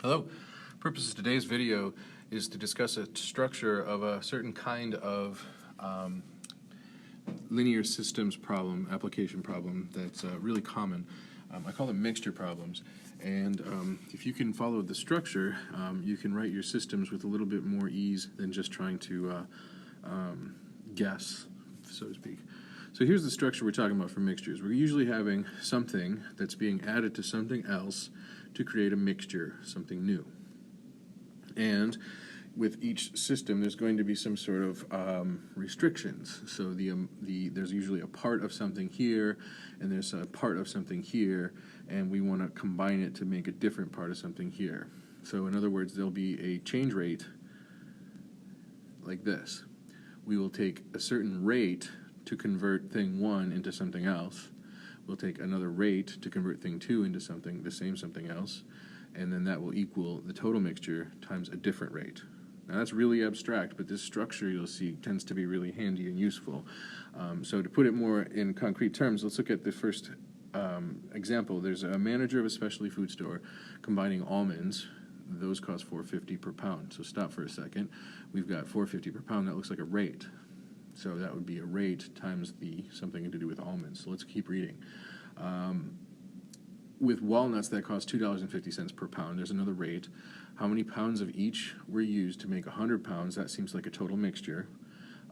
Hello. Purpose of today's video is to discuss a structure of a certain kind of linear systems problem, application problem that's really common. I call them mixture problems. And if you can follow the structure, you can write your systems with a little bit more ease than just trying to guess, so to speak. So here's the structure we're talking about for mixtures. We're usually having something that's being added to something else to create a mixture, something new. And with each system, there's going to be some sort of restrictions. So there's usually a part of something here, and there's a part of something here, and we want to combine it to make a different part of something here. So in other words, there'll be a change rate like this. We will take a certain rate to convert thing 1 into something else. We'll take another rate to convert thing 2 into something, the same something else, and then that will equal the total mixture times a different rate. Now that's really abstract, but this structure you'll see tends to be really handy and useful. So to put it more in concrete terms, let's look at the first example. There's a manager of a specialty food store combining almonds. Those cost $4.50 per pound. So stop for a second. We've got $4.50 per pound. That looks like a rate. So that would be a rate times the something to do with almonds. So let's keep reading. With walnuts, that costs $2.50 per pound. There's another rate. How many pounds of each were used to make 100 pounds? That seems like a total mixture.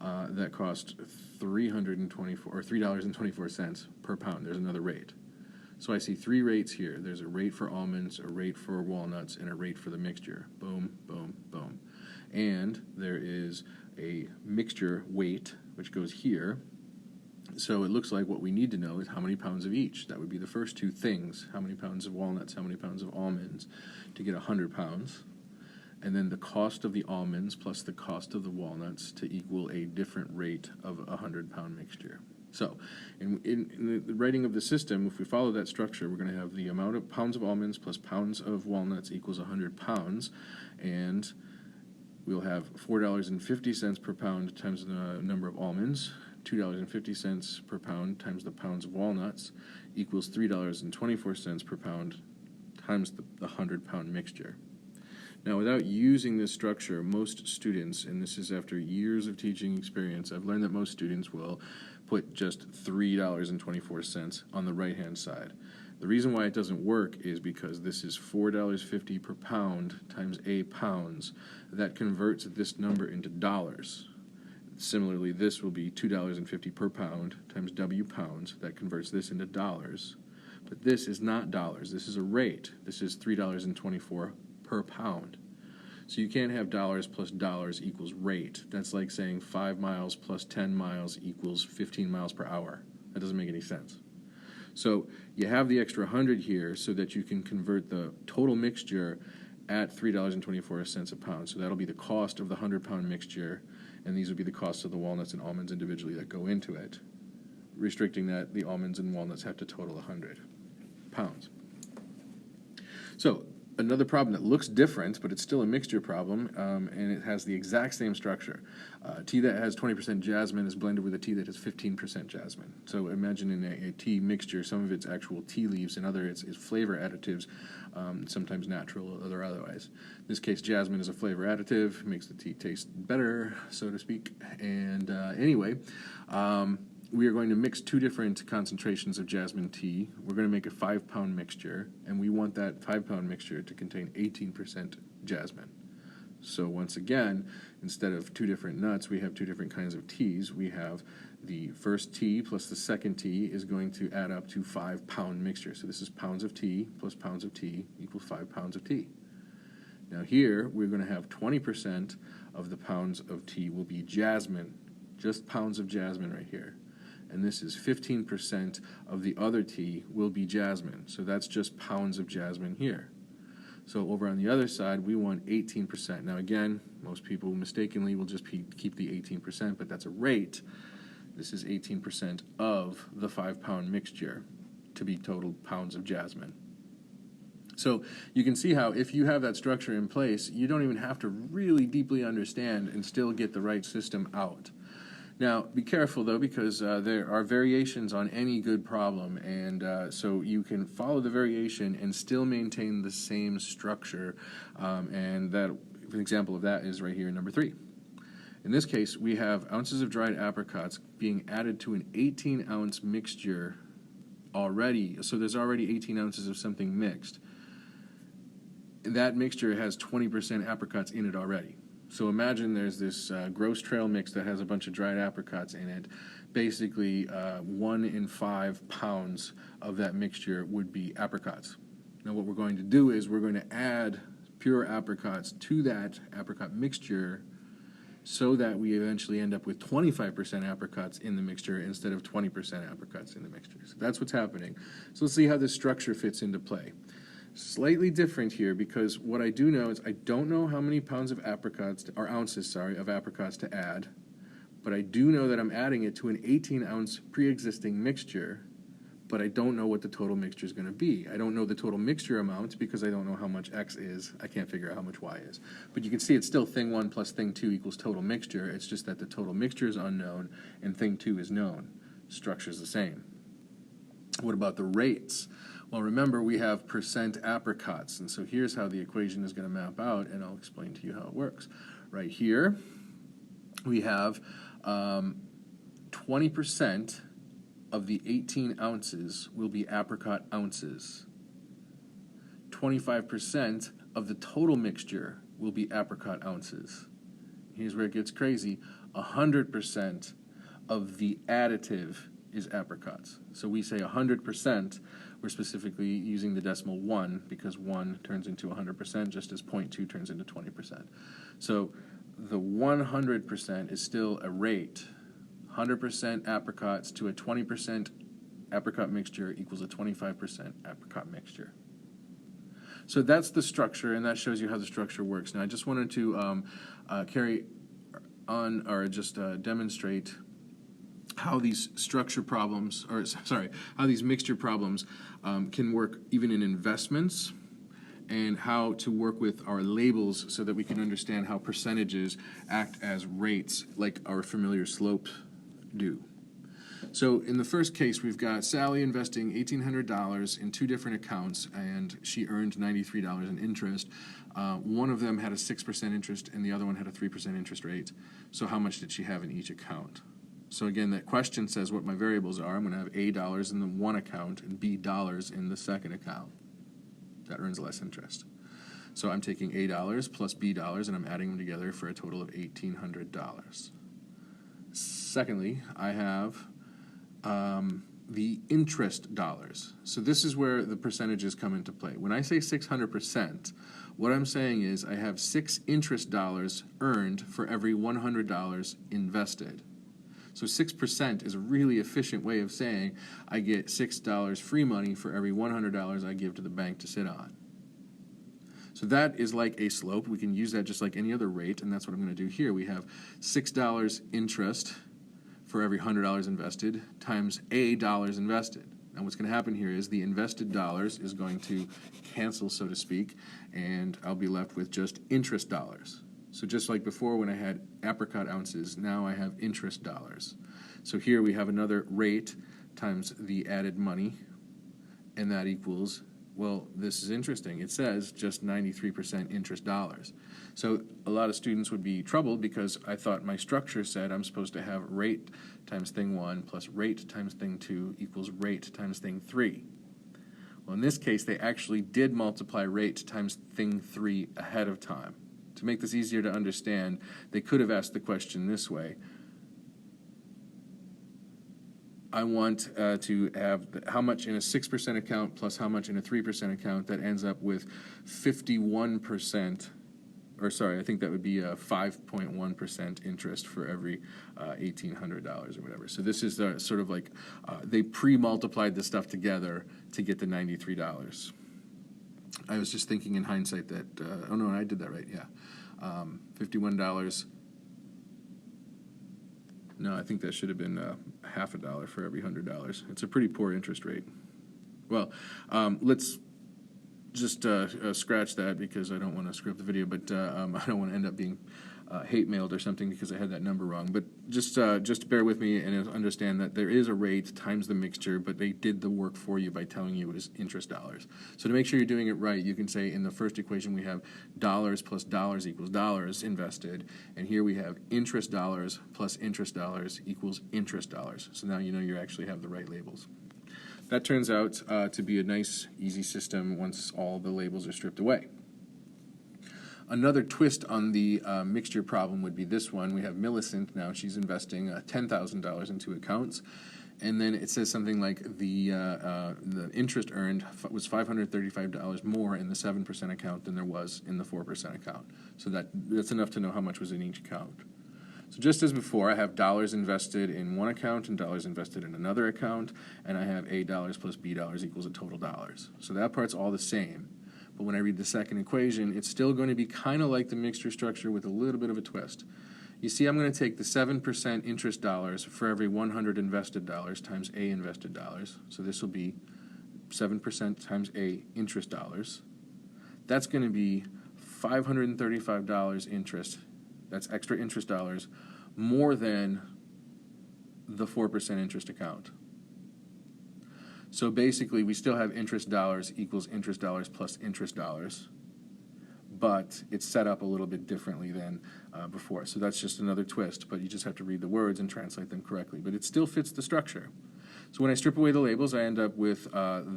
That cost $3.24 per pound. There's another rate. So I see 3 rates here. There's a rate for almonds, a rate for walnuts, and a rate for the mixture. Boom, boom, boom. And there is a mixture weight, which goes here. So it looks like what we need to know is how many pounds of each. That would be the first 2 things. How many pounds of walnuts, how many pounds of almonds to get 100 pounds. And then the cost of the almonds plus the cost of the walnuts to equal a different rate of a 100-pound mixture. So in the writing of the system, if we follow that structure, we're going to have the amount of pounds of almonds plus pounds of walnuts equals 100 pounds. And we'll have $4.50 per pound times the number of almonds. $2.50 per pound times the pounds of walnuts equals $3.24 per pound times the 100-pound mixture. Now, without using this structure, most students, and this is after years of teaching experience, I've learned that most students will put just $3.24 on the right-hand side. The reason why it doesn't work is because this is $4.50 per pound times A pounds. That converts this number into dollars. Similarly, this will be $2.50 per pound times W pounds. That converts this into dollars. But this is not dollars. This is a rate. This is $3.24 per pound. So you can't have dollars plus dollars equals rate. That's like saying 5 miles plus 10 miles equals 15 miles per hour. That doesn't make any sense. So you have the extra 100 here so that you can convert the total mixture at $3.24 a pound. So that'll be the cost of the 100-pound mixture, and these will be the costs of the walnuts and almonds individually that go into it, restricting that the almonds and walnuts have to total 100 pounds. So another problem that looks different, but it's still a mixture problem, and it has the exact same structure. Tea that has 20% jasmine is blended with a tea that has 15% jasmine. So imagine in a tea mixture, some of it's actual tea leaves and other it's flavor additives, sometimes natural or otherwise. In this case, jasmine is a flavor additive, makes the tea taste better, so to speak. And anyway, we are going to mix 2 different concentrations of jasmine tea. We're going to make a 5-pound mixture, and we want that 5-pound mixture to contain 18% jasmine. So once again, instead of 2 different nuts, we have 2 different kinds of teas. We have the first tea plus the second tea is going to add up to 5-pound mixture. So this is pounds of tea plus pounds of tea equals 5 pounds of tea. Now here, we're going to have 20% of the pounds of tea will be jasmine, just pounds of jasmine right here. And this is 15% of the other tea will be jasmine. So that's just pounds of jasmine here. So over on the other side, we want 18%. Now again, most people mistakenly will just keep the 18%, but that's a rate. This is 18% of the 5-pound mixture to be total pounds of jasmine. So you can see how if you have that structure in place, you don't even have to really deeply understand and still get the right system out. Now, be careful, though, because there are variations on any good problem, and so you can follow the variation and still maintain the same structure, and that, an example of that is right here in number 3. In this case, we have ounces of dried apricots being added to an 18-ounce mixture already, so there's already 18 ounces of something mixed. That mixture has 20% apricots in it already. So imagine there's this gross trail mix that has a bunch of dried apricots in it. Basically, 1 in 5 pounds of that mixture would be apricots. Now what we're going to do is we're going to add pure apricots to that apricot mixture so that we eventually end up with 25% apricots in the mixture instead of 20% apricots in the mixture. So that's what's happening. So let's see how this structure fits into play. Slightly different here, because what I do know is I don't know how many pounds of apricots, or ounces, sorry, of apricots to add, but I do know that I'm adding it to an 18-ounce pre-existing mixture, but I don't know what the total mixture is going to be. I don't know the total mixture amount because I don't know how much X is. I can't figure out how much Y is. But you can see it's still thing 1 plus thing 2 equals total mixture. It's just that the total mixture is unknown and thing 2 is known. Structure is the same. What about the rates? Well, remember, we have percent apricots, and so here's how the equation is going to map out, and I'll explain to you how it works. Right here, we have 20% of the 18 ounces will be apricot ounces. 25% of the total mixture will be apricot ounces. Here's where it gets crazy. 100% of the additive is apricots. So we say 100%, we're specifically using the decimal 1 because 1 turns into 100% just as 0.2 turns into 20%. So the 100% is still a rate. 100% apricots to a 20% apricot mixture equals a 25% apricot mixture. So that's the structure, and that shows you how the structure works. Now I just wanted to carry on, or just demonstrate how these structure problems, or sorry, how these mixture problems can work even in investments, and how to work with our labels so that we can understand how percentages act as rates like our familiar slopes do. So in the first case, we've got Sally investing $1,800 in 2 different accounts, and she earned $93 in interest. One of them had a 6% interest, and the other one had a 3% interest rate. So how much did she have in each account? So again, that question says what my variables are. I'm going to have A dollars in the one account and B dollars in the second account. That earns less interest. So I'm taking A dollars plus B dollars, and I'm adding them together for a total of $1,800. Secondly, I have the interest dollars. So this is where the percentages come into play. When I say 600%, what I'm saying is I have 6 interest dollars earned for every $100 invested. So 6% is a really efficient way of saying I get $6 free money for every $100 I give to the bank to sit on. So that is like a slope. We can use that just like any other rate, and that's what I'm going to do here. We have $6 interest for every $100 invested times A dollars invested. Now what's going to happen here is the invested dollars is going to cancel, so to speak, and I'll be left with just interest dollars. So just like before when I had apricot ounces, now I have interest dollars. So here we have another rate times the added money, and that equals, well, this is interesting. It says just 93% interest dollars. So a lot of students would be troubled because I thought my structure said I'm supposed to have rate times thing 1 plus rate times thing 2 equals rate times thing 3. Well, in this case, they actually did multiply rate times thing 3 ahead of time. To make this easier to understand, they could have asked the question this way. I want to have how much in a 6% account plus how much in a 3% account. That ends up with 51%, or sorry, I think that would be 5.1% interest for every $1,800 or whatever. So this is sort of like they pre-multiplied the stuff together to get the $93. I was just thinking in hindsight that, oh no, I did that right, yeah. $51. No, I think that should have been half a dollar for every $100. It's a pretty poor interest rate. Well, let's just scratch that because I don't want to screw up the video, but I don't want to end up being hate mailed or something because I had that number wrong. But just bear with me and understand that there is a rate times the mixture, but they did the work for you by telling you it is interest dollars. So to make sure you're doing it right, you can say in the first equation we have dollars plus dollars equals dollars invested, and here we have interest dollars plus interest dollars equals interest dollars. So now you know you actually have the right labels. That turns out to be a nice, easy system once all the labels are stripped away. Another twist on the mixture problem would be this one. We have Millicent now. She's investing $10,000 into accounts. And then it says something like the interest earned was $535 more in the 7% account than there was in the 4% account. So that's enough to know how much was in each account. So just as before, I have dollars invested in one account and dollars invested in another account, and I have A dollars plus B dollars equals a total dollars. So that part's all the same. But when I read the second equation, it's still going to be kind of like the mixture structure with a little bit of a twist. You see, I'm going to take the 7% interest dollars for every 100 invested dollars times A invested dollars. So this will be 7% times A interest dollars. That's going to be $535 interest. That's extra interest dollars more than the 4% interest account. So basically, we still have interest dollars equals interest dollars plus interest dollars, but it's set up a little bit differently than before. So that's just another twist, but you just have to read the words and translate them correctly. But it still fits the structure. So when I strip away the labels, I end up with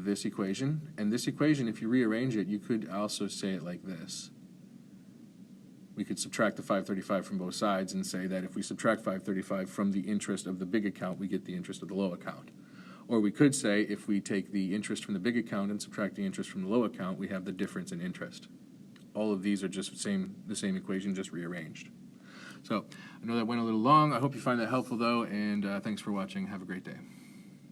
this equation. And this equation, if you rearrange it, you could also say it like this. We could subtract the 535 from both sides and say that if we subtract 535 from the interest of the big account, we get the interest of the low account. Or we could say if we take the interest from the big account and subtract the interest from the low account, we have the difference in interest. All of these are just the same equation, just rearranged. So I know that went a little long. I hope you find that helpful, though, and thanks for watching. Have a great day.